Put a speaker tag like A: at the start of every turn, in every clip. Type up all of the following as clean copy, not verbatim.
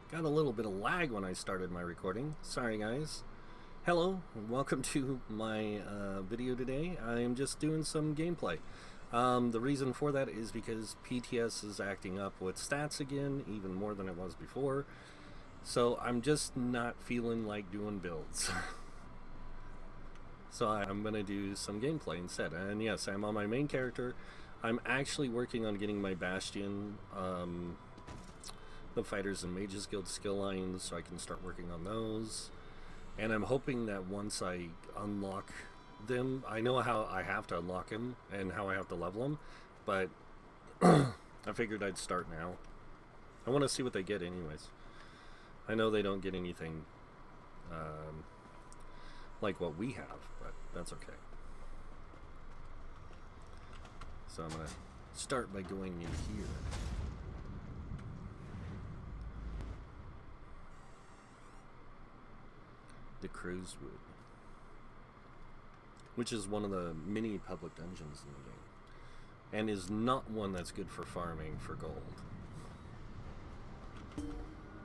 A: Got a little bit of lag when I started my recording. Sorry, guys. Hello, and welcome to my video today. I am just doing some gameplay. The reason for that is because PTS is acting up with stats again, even more than it was before. So I'm just not feeling like doing builds. So I'm going to do some gameplay instead. And yes, I'm on my main character. I'm actually working on getting my Bastion, the Fighters and Mages Guild skill lines, so I can start working on those. And I'm hoping that once I unlock them, I know how I have to unlock them and how I have to level them, but I figured I'd start now. I want to see what they get anyways. I know they don't get anything like what we have, but that's okay. So I'm going to start by going in here. The Crowswood, which is one of the mini public dungeons in the game, and is not one that's good for farming for gold.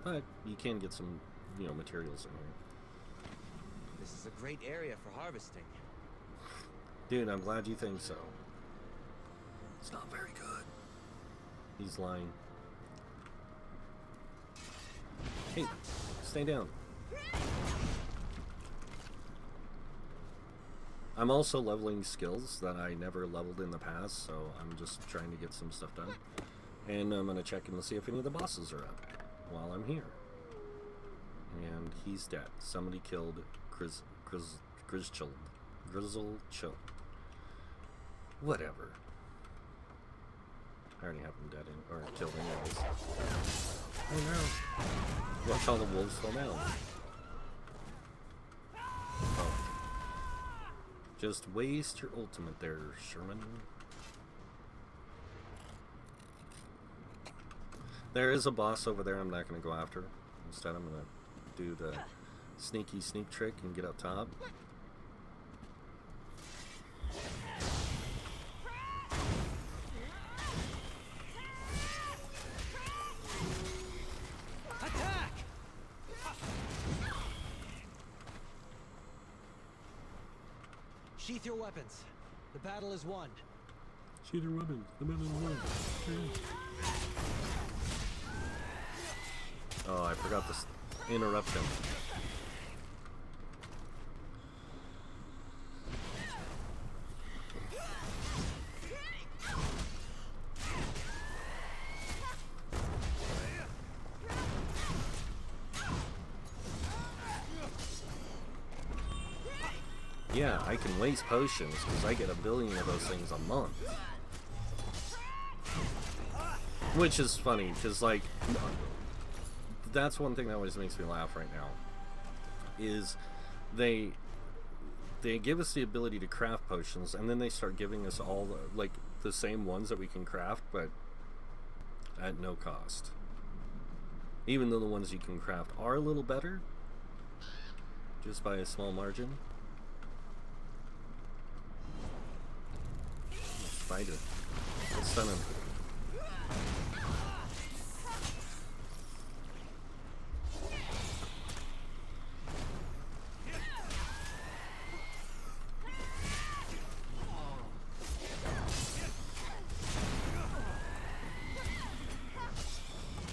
A: But you can get some, materials in here.
B: This is a great area for harvesting.
A: Dude, I'm glad you think so. It's not very good. He's lying. Hey, stay down. I'm also leveling skills that I never leveled in the past, so I'm just trying to get some stuff done. And I'm going to check in to see if any of the bosses are up while I'm here. And he's dead. Somebody killed Grizzle. Whatever. I already have him dead or killed anyways. Oh no. Watch all the wolves fall down. Oh. Just waste your ultimate there, Sherman. There is a boss over there I'm not going to go after. Instead, I'm going to do the sneak trick and get up top.
B: Sheath your weapons. The battle is won.
A: Sheath your weapons. The battle is won. Oh, I forgot to interrupt him. Yeah, I can waste potions because I get 1 billion of those things a month. Which is funny because, like, that's one thing that always makes me laugh right now. Is they give us the ability to craft potions, and then they start giving us all the same ones that we can craft, but at no cost. Even though the ones you can craft are a little better, just by a small margin. Spider. Let's stun him.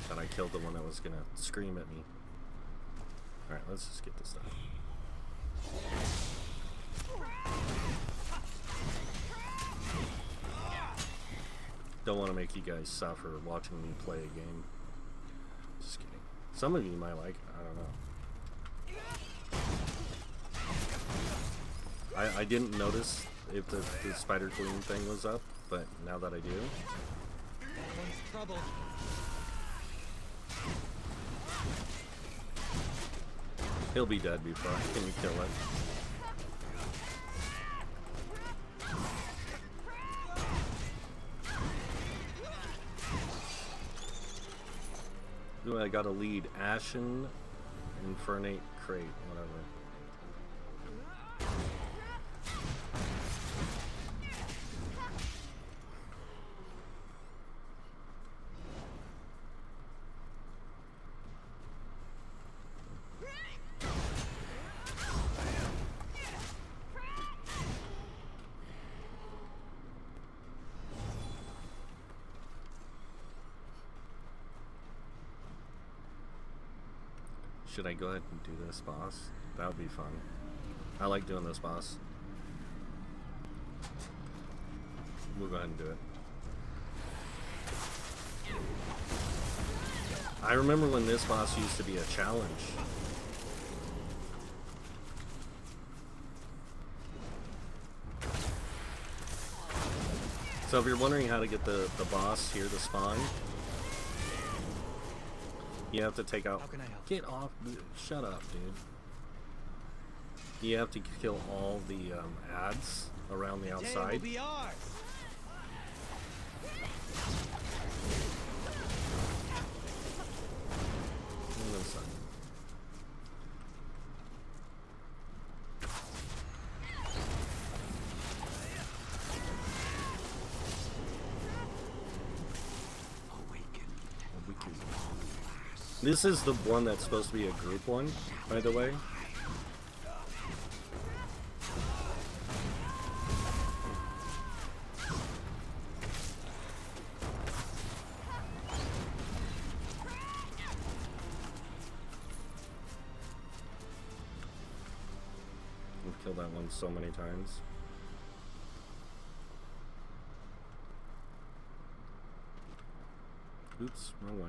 A: Thought I killed the one that was gonna scream at me. Alright, let's just get this done. Don't want to make you guys suffer watching me play a game. Just kidding. Some of you might like it. I don't know. I didn't notice if the spider queen thing was up, but now that I do.
B: Trouble.
A: He'll be dead before I can kill him. I got a lead. Ashen, Infernate, Crate, whatever. Should I go ahead and do this boss? That would be fun. I like doing this boss. We'll go ahead and do it. I remember when this boss used to be a challenge. So if you're wondering how to get the boss here to spawn, you have to take out...
B: How can I help?
A: Get off... Shut up, dude. You have to kill all the ads around the outside.
B: Will be ours.
A: This is the one that's supposed to be a group one, by the way. We've killed that one so many times. Oops, wrong way.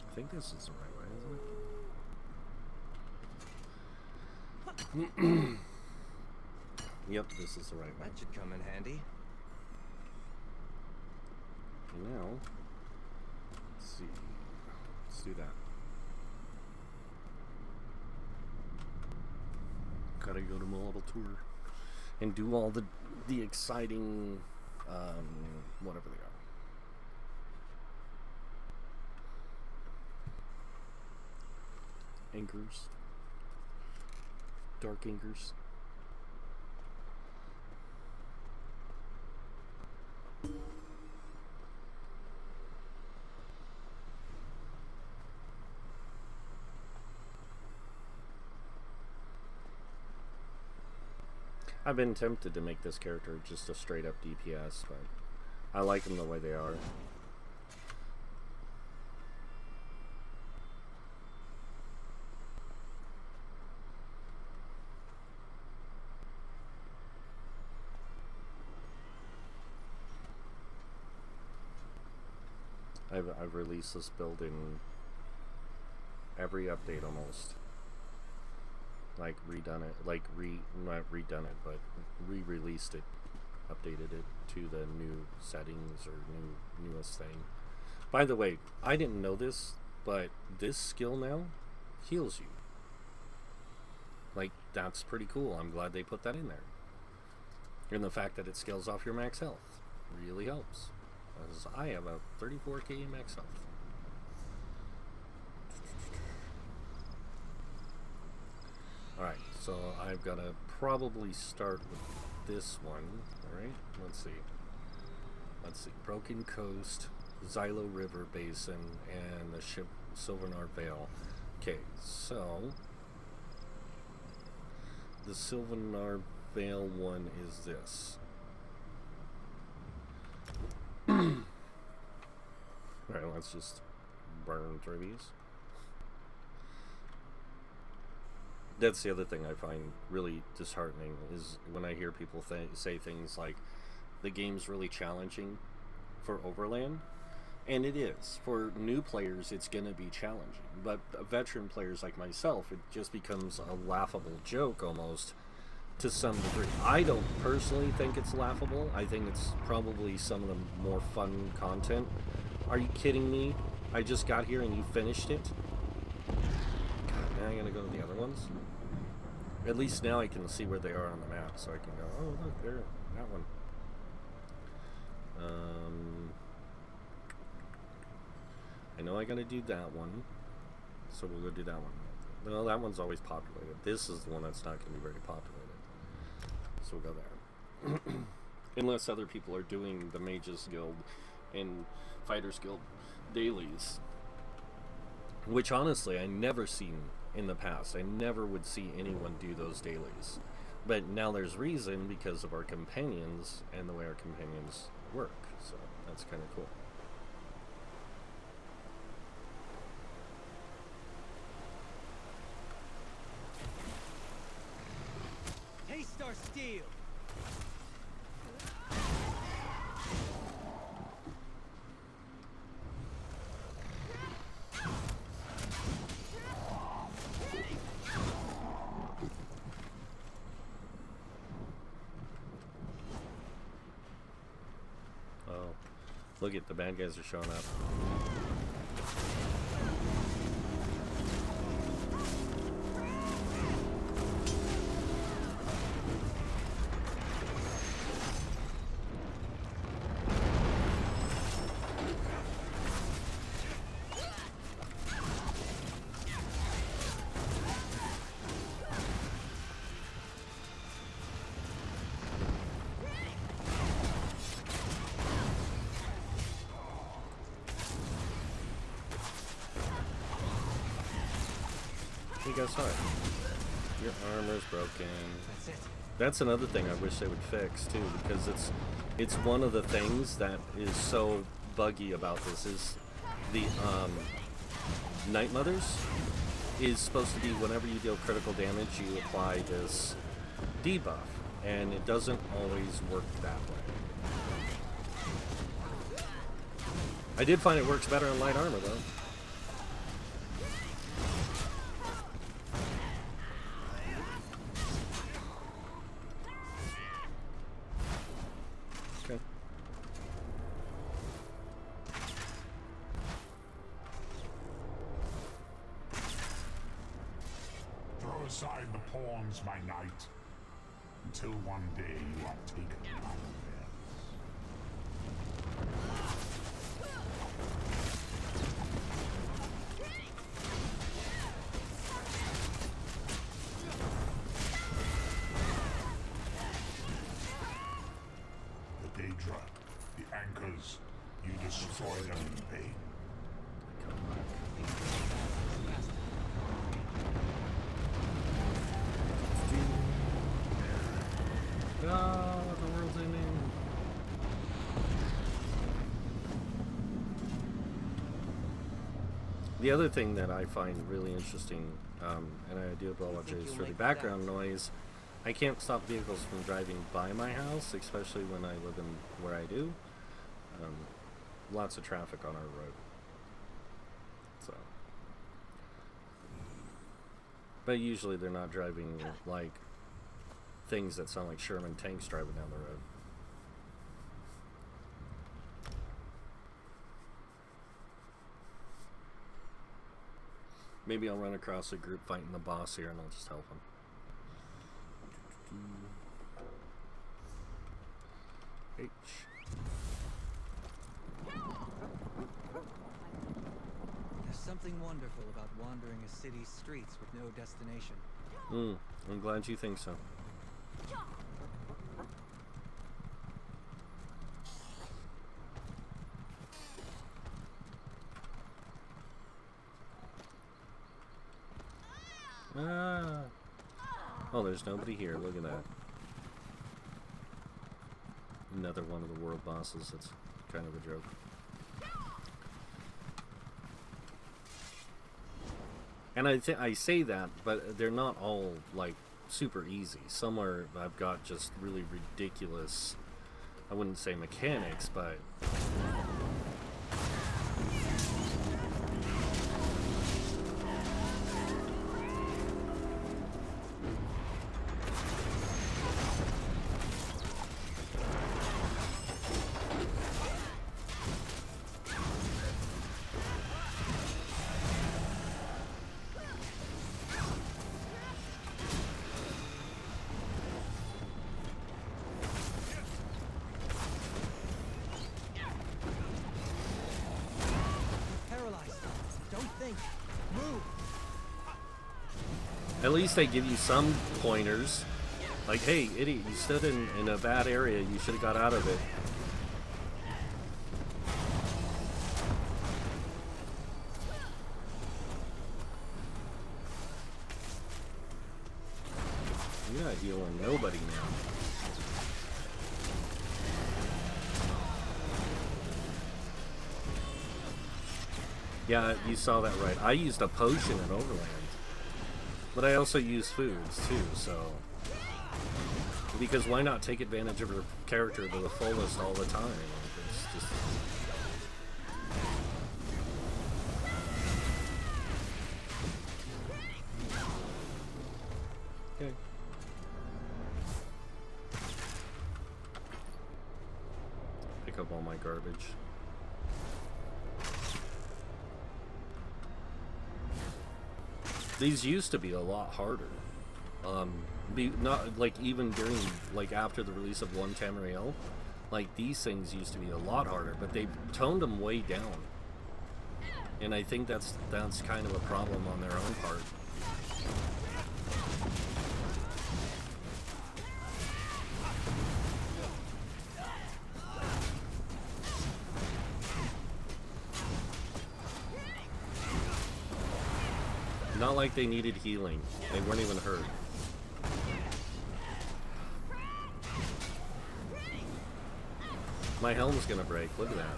A: I think this is the right way, isn't it? Yep, this is the right way.
B: That should come in handy.
A: Now, let's see. Let's do that. Gotta go to multiple tour and do all the exciting whatever they are. Anchors. Dark anchors. I've been tempted to make this character just a straight up DPS, but I like them the way they are. I've released this build in every update almost. Like redone it, like not redone it, but re-released it, updated it to the new settings or newest thing. By the way, I didn't know this, but this skill now heals you. Like, that's pretty cool. I'm glad they put that in there. And the fact that it scales off your max health really helps. Because I have a 34k max health. Alright, so I've got to probably start with this one. Alright, let's see. Broken Coast, Xylo River Basin, and the ship Silvernar Vale. Okay, so the Silvernar Vale one is this. Alright, let's just burn through these. That's the other thing I find really disheartening, is when I hear people say things like, the game's really challenging for Overland. And it is. For new players, it's going to be challenging. But veteran players like myself, it just becomes a laughable joke almost, to some degree. I don't personally think it's laughable. I think it's probably some of the more fun content. Are you kidding me? I just got here and you finished it? God, now I'm going to go to the other ones? At least now I can see where they are on the map, so I can go, oh, look, there, that one. I know I gotta do that one, so we'll go do that one. No, that one's always populated. This is the one that's not going to be very populated. So we'll go there. Unless other people are doing the Mages Guild and Fighters Guild dailies. Which honestly I never seen in the past. I never would see anyone do those dailies. But now there's reason because of our companions and the way our companions work. So that's kind of cool.
B: Taste our steel.
A: Oh, look at the bad guys are showing up. Hey, guess what? Your armor's broken.
B: That's it.
A: That's another thing I wish they would fix too, because it's one of the things that is so buggy about this is the Night Mothers is supposed to be whenever you deal critical damage you apply this debuff, and it doesn't always work that way. I did find it works better in light armor though. Okay.
C: Throw aside the pawns, my knight, until one day you are taken unawares. The Daedra, the anchors, you destroy them in vain.
A: Oh, the world's ending. The other thing that I find really interesting, and I do apologize for the background noise, I can't stop vehicles from driving by my house, especially when I live in where I do. Lots of traffic on our road. So, but usually they're not driving like things that sound like Sherman tanks driving down the road. Maybe I'll run across a group fighting the boss here and I'll just help them. H.
B: There's something wonderful about wandering a city's streets with no destination.
A: I'm glad you think so. Ah. Oh, there's nobody here. Look at that. Another one of the world bosses. That's kind of a joke. And I say that, but they're not all like super easy. Some are, I've got just really ridiculous, I wouldn't say mechanics, but at least they give you some pointers. Like, hey, idiot, you stood in a bad area, you should have got out of it. Yikes. healing nobody now. Yeah, you saw that right. I used a potion in Overland. But I also use foods too, so... Because why not take advantage of your character to the fullest all the time? It's just... Okay. Pick up all my garbage. These used to be a lot harder. Not like even during, like after the release of 1 Tamriel, like these things used to be a lot harder, but they toned them way down. And I think that's kind of a problem on their own part. Not like they needed healing. They weren't even hurt. My helm's gonna break. Look at that.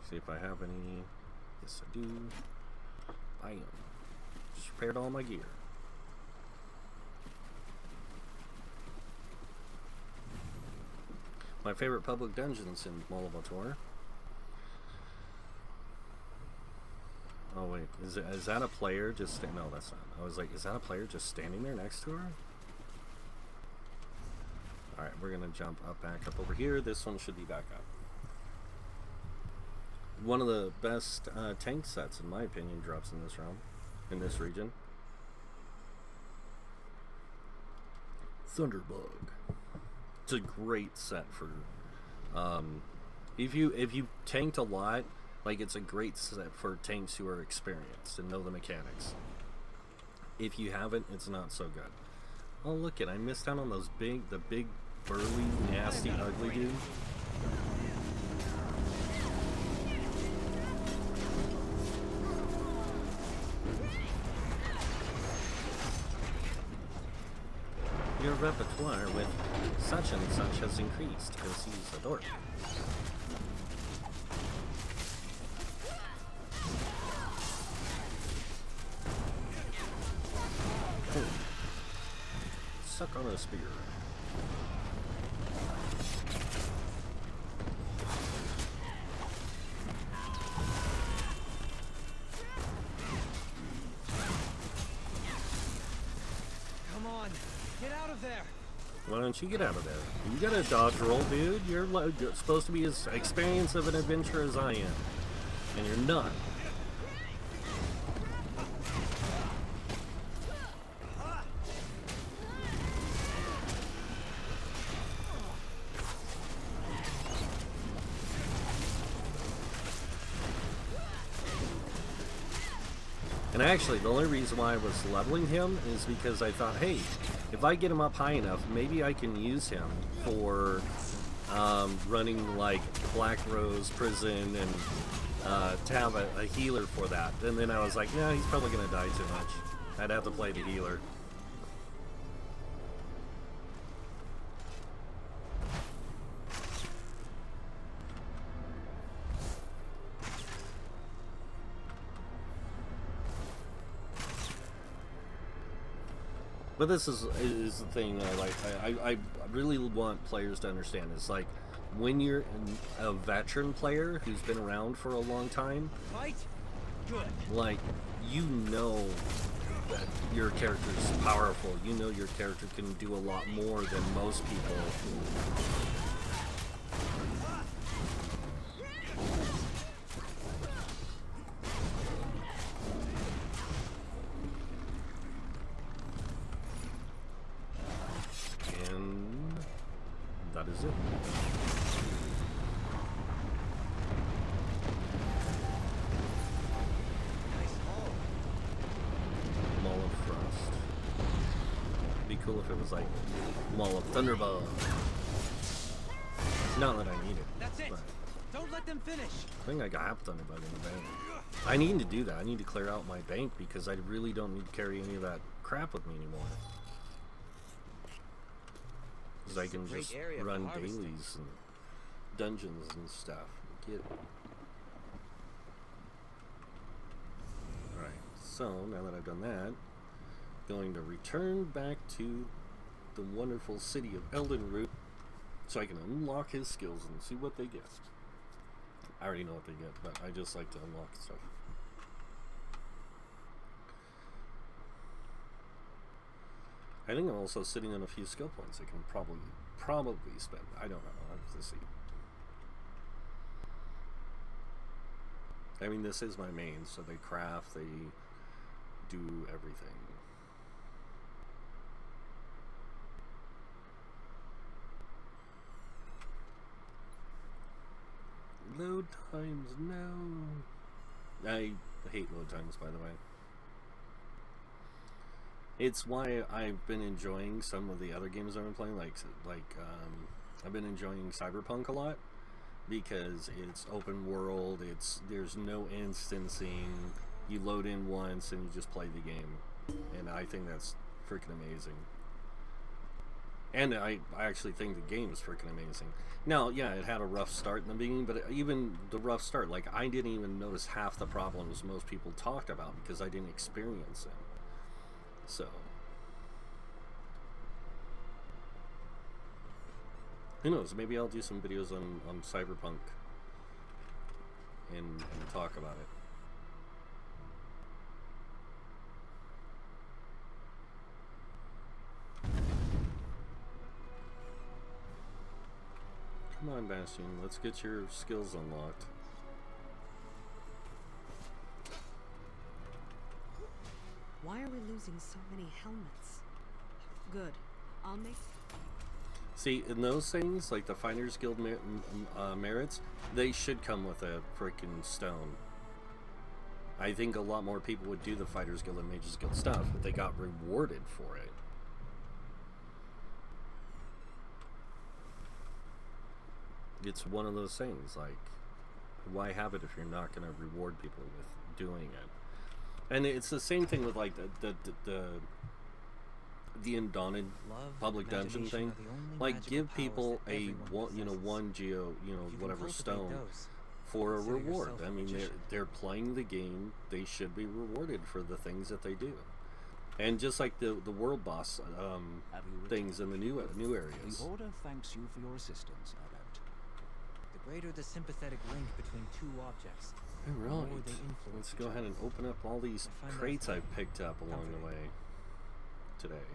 A: See if I have any. Yes, I do. Bam. Just repaired all my gear. My favorite public dungeons in Molovator. Oh wait, is that a player just no, that's not. I was like, is that a player just standing there next to her? Alright, we're gonna jump back up over here. This one should be back up. One of the best tank sets, in my opinion, drops in this realm, in this region. Thunderbug. It's a great set for if you tanked a lot, like it's a great set for tanks who are experienced and know the mechanics. If you haven't, it's not so good. Oh look it, I missed out on those big burly, nasty, ugly dude. Your repertoire with such and such has increased because he's a dork. Oh. Suck on a spear. Why don't you get out of there? You got a dodge roll, dude. You're supposed to be as experienced of an adventurer as I am. And you're not. And actually, the only reason why I was leveling him is because I thought, hey, if I get him up high enough, maybe I can use him for running like Black Rose Prison and to have a healer for that. And then I was like, nah, he's probably going to die too much. I'd have to play the healer. But this is the thing that I really want players to understand is like when you're a veteran player who's been around for a long time, like you know that your character's powerful. You know your character can do a lot more than most people. that is it.
B: Nice haul.
A: Maul of Frost. Be cool if it was like Maul of Thunderball. Not that I need it.
B: That's it.
A: But
B: Don't let them finish.
A: I think I got half Thunderbug in the bank. I need to do that. I need to clear out my bank because I really don't need to carry any of that crap with me anymore. Because I can just run dailies and dungeons and stuff. Get Alright, so now that I've done that, going to return back to the wonderful city of Eldenroot so I can unlock his skills and see what they get. I already know what they get, but I just like to unlock stuff. I think I'm also sitting on a few skill points I can probably spend. I don't know. I'll have to see. I mean, this is my main, so they craft, they do everything. Load times, no. I hate load times, by the way. It's why I've been enjoying some of the other games I've been playing, like I've been enjoying Cyberpunk a lot because it's open world. There's no instancing. You load in once and you just play the game, and I think that's freaking amazing. And I actually think the game is freaking amazing. Now, yeah, it had a rough start in the beginning, but even the rough start, like, I didn't even notice half the problems most people talked about because I didn't experience them. So, who knows? Maybe I'll do some videos on Cyberpunk and talk about it. Come on, Bastion, let's get your skills unlocked.
D: Why are we losing so many helmets? Good. I'll make...
A: See, in those things, like the Fighters Guild merits, they should come with a freaking stone. I think a lot more people would do the Fighters Guild and Mages Guild stuff if they got rewarded for it. It's one of those things, like, why have it if you're not going to reward people with doing it? And it's the same thing with, like, the Undaunted public dungeon thing. Like, give people a one geo, whatever stone for a reward. I mean, they're playing the game. They should be rewarded for the things that they do. And just like the world boss things in the new areas.
E: The Order thanks you for your assistance, Adept.
B: The greater the sympathetic link between two objects,
A: All
B: the more
A: right,
B: they influence
A: let's
B: each
A: go
B: other.
A: ahead and open up all these crates I've picked up along the way today.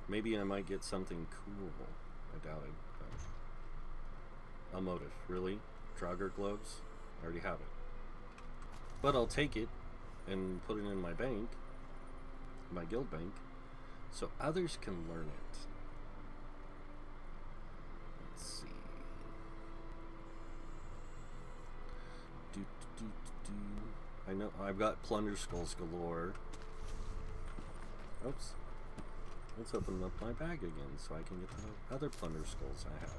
A: Maybe I might get something cool. I doubt it. But a motive, really? Draugr gloves? I already have it. But I'll take it and put it in my bank, my guild bank, so others can learn it. Let's see. I know I've got plunder skulls galore. Oops. Let's open up my bag again so I can get the other plunder skulls I have.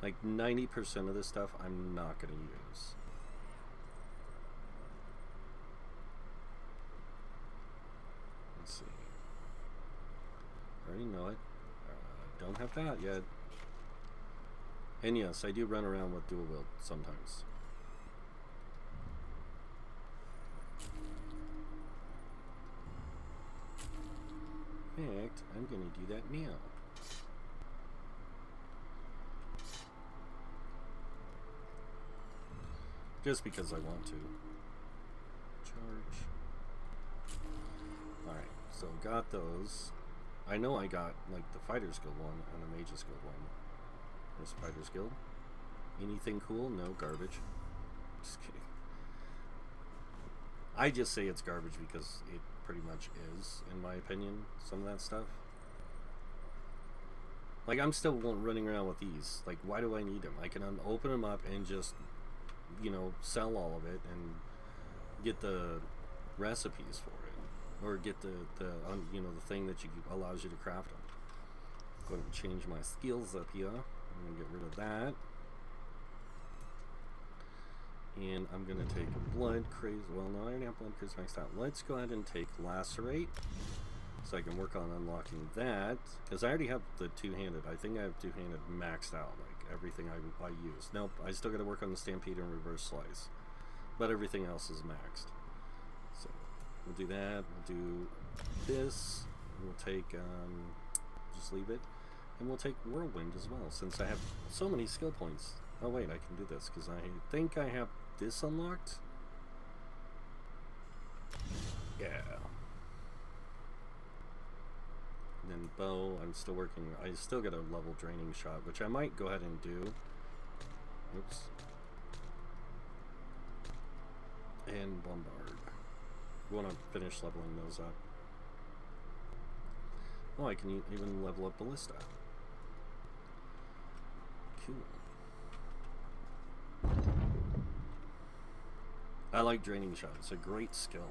A: Like 90% of this stuff I'm not going to use. Let's see. I already know it. Don't have that yet. And yes, I do run around with dual wield sometimes. In fact, I'm going to do that now. Just because I want to. Charge. Alright, so got those. I know I got, like, the Fighters Guild one and the Mages Guild one. There's Fighters Guild. Anything cool? No, garbage. Just kidding. I just say it's garbage because it pretty much is, in my opinion, some of that stuff. Like, I'm still running around with these. Like, why do I need them? I can open them up and just, you know, sell all of it and get the recipes for it. Or get the you know, the thing that allows you to craft them. Go ahead and change my skills up here. I'm going to get rid of that. And I'm going to take Blood Craze. Well, no, I already have Blood Craze maxed out. Let's go ahead and take Lacerate. So I can work on unlocking that. Because I already have the two-handed. I think I have two-handed maxed out. Like, everything I use. Nope, I still got to work on the Stampede and Reverse Slice. But everything else is maxed. So, we'll do that. We'll do this. We'll take, just leave it. And we'll take Whirlwind as well, since I have so many skill points. Oh wait, I can do this, because I think I have this unlocked. Yeah. And then bow, I'm still working. I still get a level draining shot, which I might go ahead and do. Oops. And bombard. We want to finish leveling those up. Oh, I can even level up Ballista. Cool. I like Draining Shot. It's a great skill.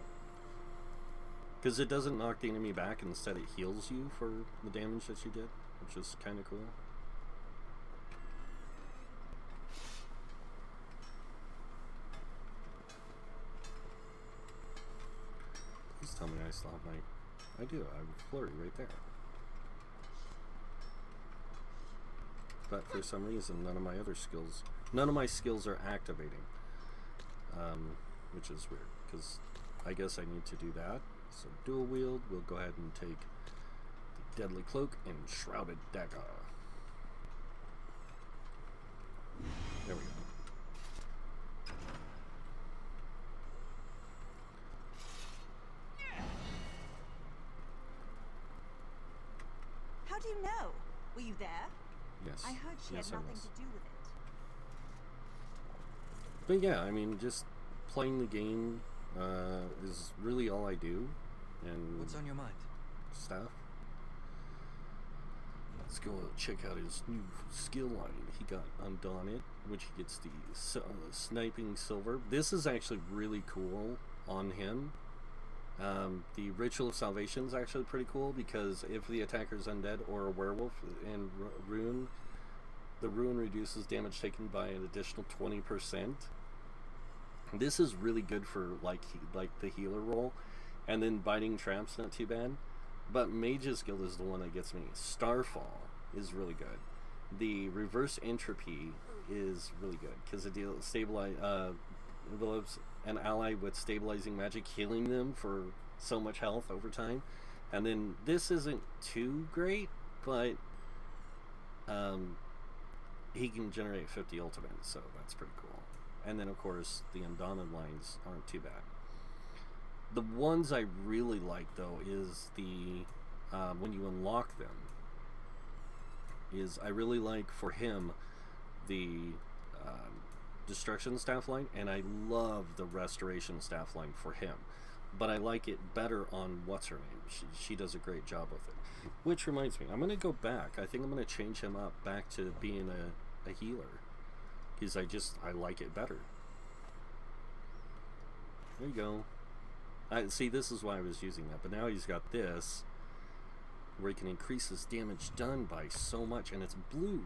A: Because it doesn't knock the enemy back, instead it heals you for the damage that you did, which is kind of cool. Please tell me I still have my... I do. I have a flurry right there. But for some reason, none of my other skills... None of my skills are activating. Which is weird, because I guess I need to do that. So dual wield, we'll go ahead and take the Deadly Cloak and Shrouded Dagger. There we go.
F: How do you know? Were you there?
A: Yes.
F: I heard she
A: Yes,
F: had
A: I
F: nothing
A: was.
F: to do with it.
A: But yeah, I mean, just playing the game is really all I do. And
B: What's on your mind?
A: stuff. Let's go check out his new skill line. He got Undaunted, which he gets the Sniping Silver. This is actually really cool on him. The Ritual of Salvation is actually pretty cool, because if the attacker is undead or a werewolf and Rune, the Rune reduces damage taken by an additional 20%. This is really good for like the healer role. And then Biting Traps, not too bad. But Mage's Guild is the one that gets me. Starfall is really good. The Reverse Entropy is really good, because it envelops an ally with stabilizing magic, healing them for so much health over time. And then this isn't too great, but he can generate 50 ultimates, so that's pretty cool. And then of course the Undaunted lines aren't too bad. The ones I really like though is the when you unlock them, is I really like for him the Destruction Staff line, and I love the Restoration Staff line for him. But I like it better on what's her name. She does a great job with it. Which reminds me, I'm going to go back. I think I'm going to change him up back to being a healer, because I like it better. There you go. See, this is why I was using that, but now he's got this where he can increase his damage done by so much, and it's blue.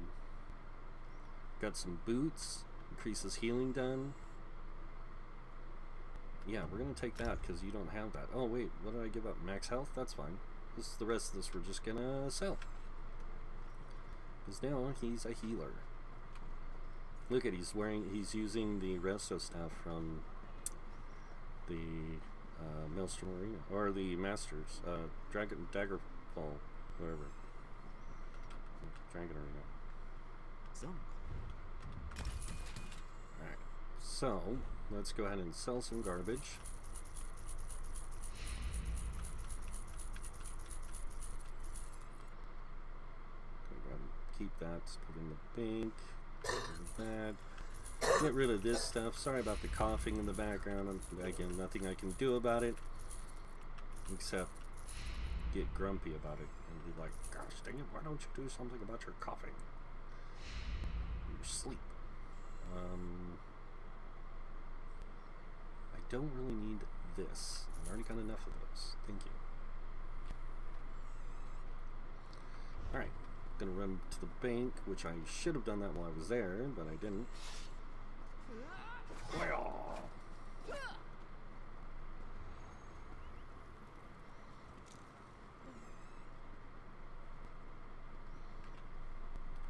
A: Got some boots, increases healing done. Yeah, we're gonna take that because you don't have that. Oh wait, what did I give up? Max health? That's fine. The rest of this we're just gonna sell, because now he's a healer. Look at, he's using the Resto Staff from the Maelstrom Arena, or the Masters, Daggerfall, whatever. Dragon Arena.
B: Some.
A: Alright, so let's go ahead and sell some garbage. Go ahead and keep that, put in the bank, that. Get rid of this stuff. Sorry about the coughing in the background. Again, nothing I can do about it. Except get grumpy about it and be like, gosh dang it, why don't you do something about your coughing? Your sleep. I don't really need this. I've already got enough of those. Thank you. Alright. Gonna run to the bank, which I should have done that while I was there, but I didn't.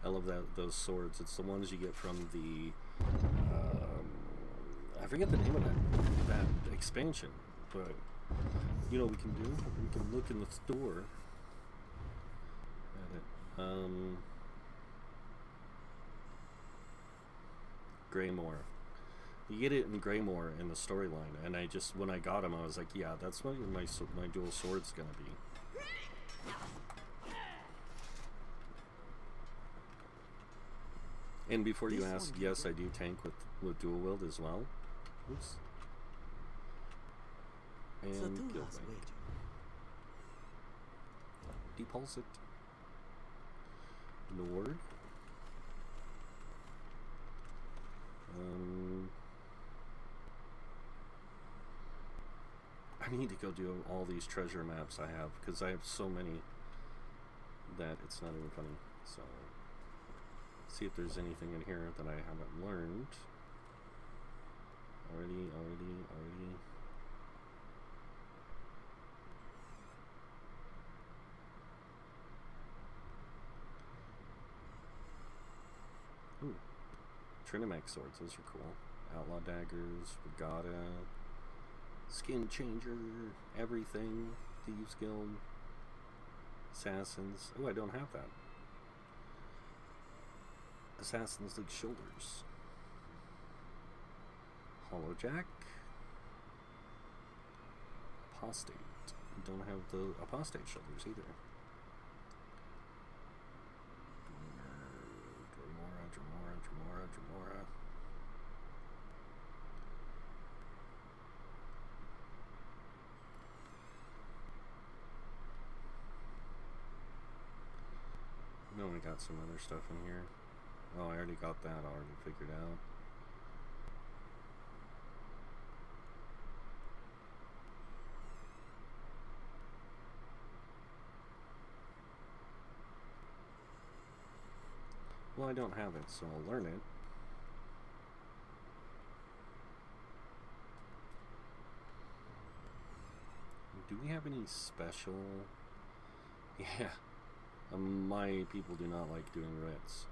A: I love those swords. It's the ones you get from the I forget the name of that expansion, but you know what we can do? We can look in the store at it. Greymore. You get it in Greymore in the storyline, and I just, when I got him, I was like, yeah, that's what my dual sword's gonna be. And before you ask, yes, I do tank with dual wield as well. Oops. And guild rank. Depulse it. Nord. I need to go do all these treasure maps I have, because I have so many that it's not even funny. So, see if there's anything in here that I haven't learned. Already. Ooh. Trinamax swords, those are cool. Outlaw daggers, regatta, skin changer, everything, Thieves Guild, assassins. Oh, I don't have that. Assassin's League shoulders. Hollow Jack. Apostate. Don't have the apostate shoulders either. Dremora. No, we got some other stuff in here. Oh, I already got that already figured out. Well, I don't have it, so I'll learn it. Do we have any special? Yeah. My people do not like doing writs.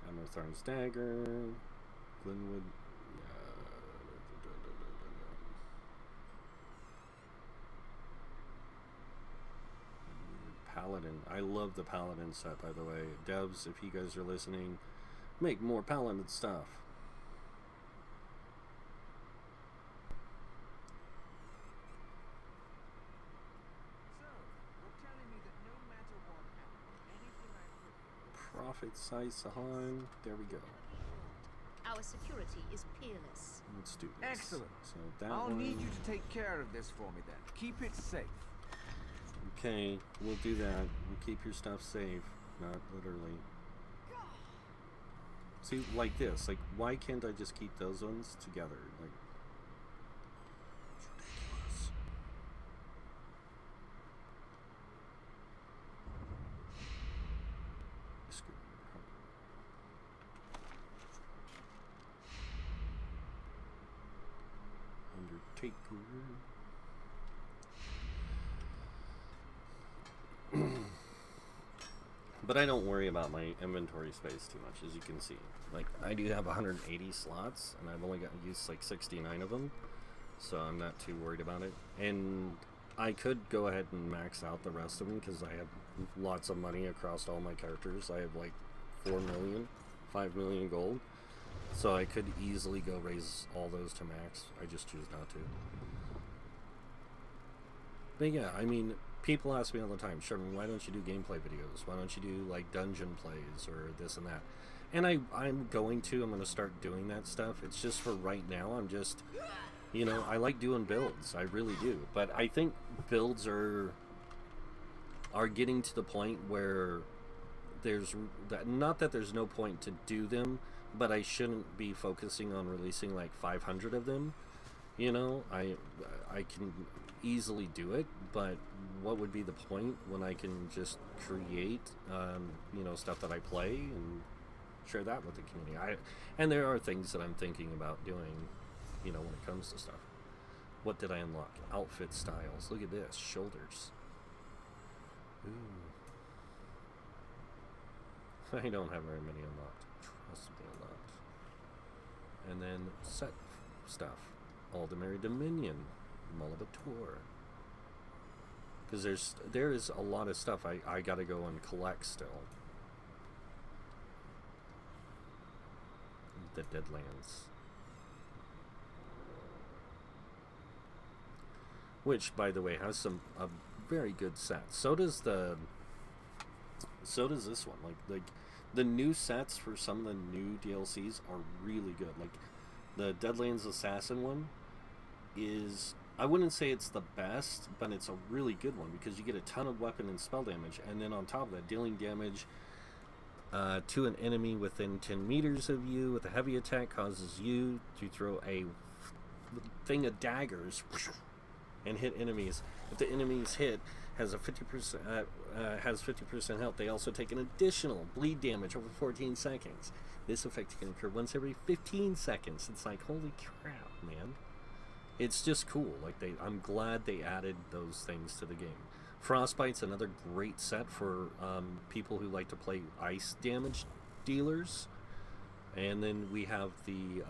A: Amertharn's Dagger, Glenwood, Paladin. I love the Paladin set, by the way. Devs, if you guys are listening, make more Paladin stuff. Prophet Sai Sahan. There we go.
G: Our security is peerless.
A: Let's do this.
E: Excellent.
A: So that
E: I'll
A: one.
E: need you to take care of this for me then. Keep it safe.
A: Okay, we'll do that. We'll keep your stuff safe. Not literally. See, like this. Like, why can't I just keep those ones together? Like, it's ridiculous. Undertaker. But I don't worry about my inventory space too much, as you can see. Like, I do have 180 slots, and I've only got used like 69 of them, so I'm not too worried about it. And I could go ahead and max out the rest of them, because I have lots of money across all my characters. I have like 4 million, 5 million gold, so I could easily go raise all those to max. I just choose not to. But yeah, I mean, people ask me all the time, Sherman, why don't you do gameplay videos? Why don't you do like dungeon plays or this and that? And I'm going to start doing that stuff. It's just for right now. I'm just, you know, I like doing builds. I really do. But I think builds are getting to the point where there's not that there's no point to do them, but I shouldn't be focusing on releasing like 500 of them. You know, I can easily do it, but what would be the point when I can just create, you know, stuff that I play and share that with the community? And there are things that I'm thinking about doing, you know, when it comes to stuff. What did I unlock? Outfit styles. Look at this. Shoulders. Ooh. I don't have very many unlocked. Trust me, unlocked. And then set stuff. Aldemary Dominion. Molibator. Because there is a lot of stuff I gotta go and collect still. The Deadlands. Which, by the way, has a very good set. So does this one. Like the new sets for some of the new DLCs are really good. Like the Deadlands Assassin one is, I wouldn't say it's the best, but it's a really good one because you get a ton of weapon and spell damage, and then on top of that, dealing damage to an enemy within 10 meters of you with a heavy attack causes you to throw a thing of daggers and hit enemies. If the enemy's hit has a 50% health, they also take an additional bleed damage over 14 seconds. This effect can occur once every 15 seconds. It's like, holy crap, man. It's just cool. Like I'm glad they added those things to the game. Frostbite's another great set for people who like to play ice damage dealers. And then we have the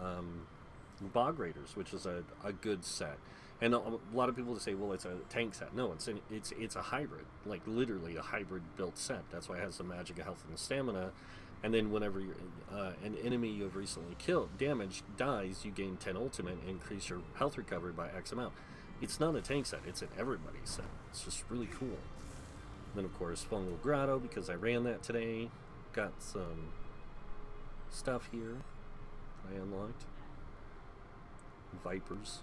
A: Bog Raiders, which is a good set. And a lot of people say, well, it's a tank set. No, it's a hybrid, like literally a hybrid built set. That's why it has the magic of health and stamina. And then whenever an enemy you have recently damaged dies, you gain 10 ultimate and increase your health recovery by X amount. It's not a tank set, it's an everybody set. It's just really cool. Then of course Fungal Grotto, because I ran that today. Got some stuff here I unlocked. Vipers.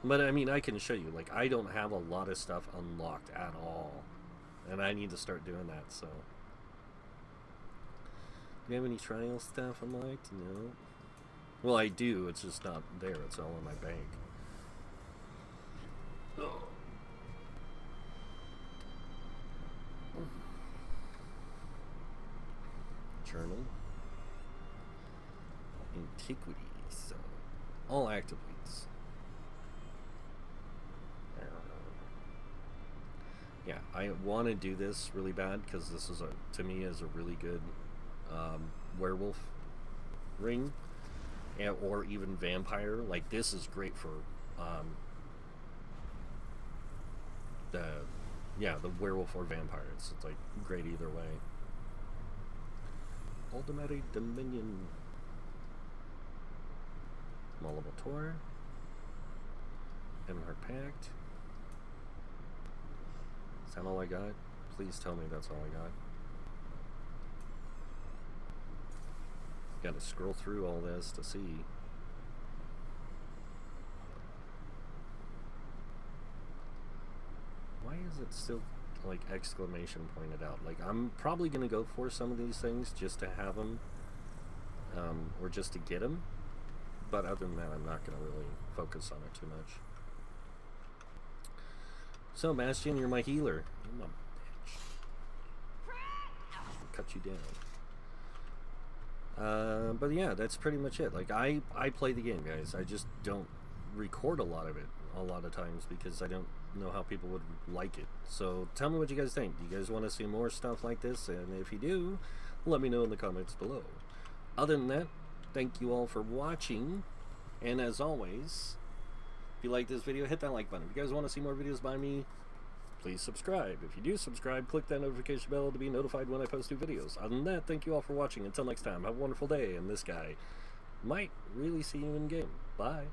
A: But I mean, I can show you, like, I don't have a lot of stuff unlocked at all. And I need to start doing that, so. Do you have any trial stuff unlocked? No. Well, I do, it's just not there. It's all in my bank. Oh. Journal. Antiquities. So, all active leads. Yeah, I want to do this really bad because this is to me is a really good werewolf ring, or even vampire. Like this is great for the werewolf or vampire. It's like great either way. Aldemary Dominion. Molibator. Ember Pact. Is that all I got? Please tell me that's all I got. Gotta scroll through all this to see. Why is it still like exclamation pointed out? Like I'm probably gonna go for some of these things just to have them, or just to get them. But other than that, I'm not gonna really focus on it too much. So, Bastion, you're my healer. You're my bitch. I'll cut you down. But yeah, that's pretty much it. Like, I play the game, guys. I just don't record a lot of it a lot of times because I don't know how people would like it. So, tell me what you guys think. Do you guys want to see more stuff like this? And if you do, let me know in the comments below. Other than that, thank you all for watching. And as always, if you like this video, hit that like button. If you guys want to see more videos by me, please subscribe. If you do subscribe, click that notification bell to be notified when I post new videos. Other than that, thank you all for watching. Until next time, have a wonderful day, and this guy might really see you in game. Bye.